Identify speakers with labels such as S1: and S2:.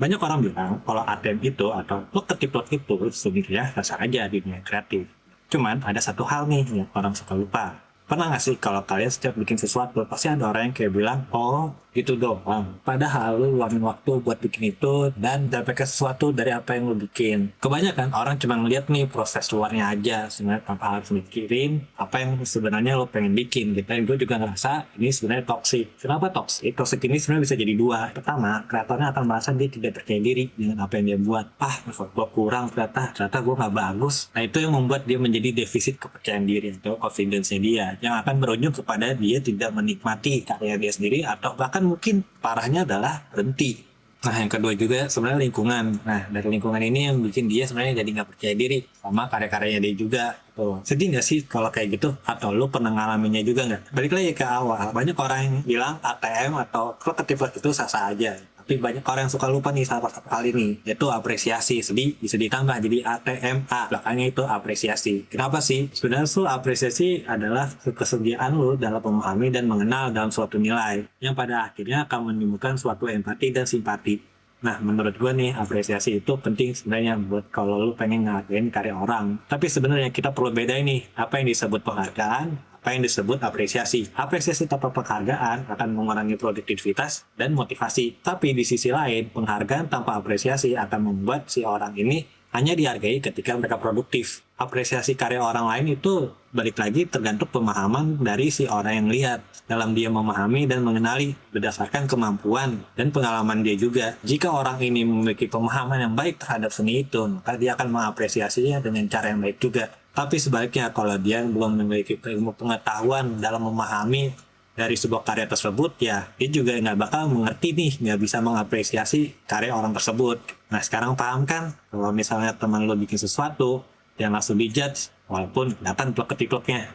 S1: Banyak orang bilang kalau ATM itu atau plug ketiplok itu sebenarnya rasa aja di dunia kreatif. Cuman ada satu hal nih yang orang suka lupa. Pernah nggak sih kalau kalian setiap bikin sesuatu pasti ada orang yang kayak bilang, oh gitu doang. Padahal lu luangin waktu buat bikin itu dan dapatkan sesuatu dari apa yang lu bikin. Kebanyakan orang cuma ngeliat nih proses luarnya aja, sebenarnya tanpa harus mikirin apa yang sebenarnya lo pengen bikin. Gitu. Dan gue juga ngerasa ini sebenarnya toxic. Kenapa toxic? Toxic ini sebenarnya bisa jadi dua. Pertama, kreatornya akan merasa dia tidak percaya diri dengan apa yang dia buat. Effort gue kurang ternyata gue nggak bagus. Nah itu yang membuat dia menjadi defisit kepercayaan diri atau confidence-nya dia, yang akan berujung kepada dia tidak menikmati karya dia sendiri atau bahkan mungkin parahnya adalah berhenti. Nah, yang kedua juga sebenarnya lingkungan. Nah, dari lingkungan ini yang bikin dia sebenarnya jadi nggak percaya diri sama karya-karyanya dia juga. Tuh. Sedih nggak sih kalau kayak gitu? Atau lu pernah ngalaminnya juga nggak? Balik lagi ke awal. Banyak orang yang bilang ATM atau klub ketiplek itu sah-sah aja. Tapi banyak orang yang suka lupa nih salah satu hal ini, yaitu apresiasi. Sedih bisa ditambah jadi ATMA, belakangnya itu apresiasi. Kenapa sih? Sebenarnya tuh apresiasi adalah kesediaan lu dalam memahami dan mengenal dalam suatu nilai, yang pada akhirnya akan menimbulkan suatu empati dan simpati. Nah, menurut gue nih, apresiasi itu penting sebenarnya buat kalau lu pengen ngehargain karya orang. Tapi sebenarnya kita perlu bedain nih, apa yang disebut penghargaan, apa yang disebut apresiasi. Apresiasi tanpa penghargaan akan mengurangi produktivitas dan motivasi. Tapi di sisi lain, penghargaan tanpa apresiasi akan membuat si orang ini hanya dihargai ketika mereka produktif. Apresiasi karya orang lain itu balik lagi tergantung pemahaman dari si orang yang lihat dalam dia memahami dan mengenali berdasarkan kemampuan dan pengalaman dia juga. Jika orang ini memiliki pemahaman yang baik terhadap seni itu, maka dia akan mengapresiasinya dengan cara yang baik juga. Tapi sebaliknya, kalau dia belum memiliki ilmu pengetahuan dalam memahami dari sebuah karya tersebut, ya dia juga nggak bakal mengerti nih, nggak bisa mengapresiasi karya orang tersebut. Nah sekarang paham kan, kalau misalnya teman lo bikin sesuatu, jangan langsung dijudge, walaupun kelihatan plek-ketipleknya.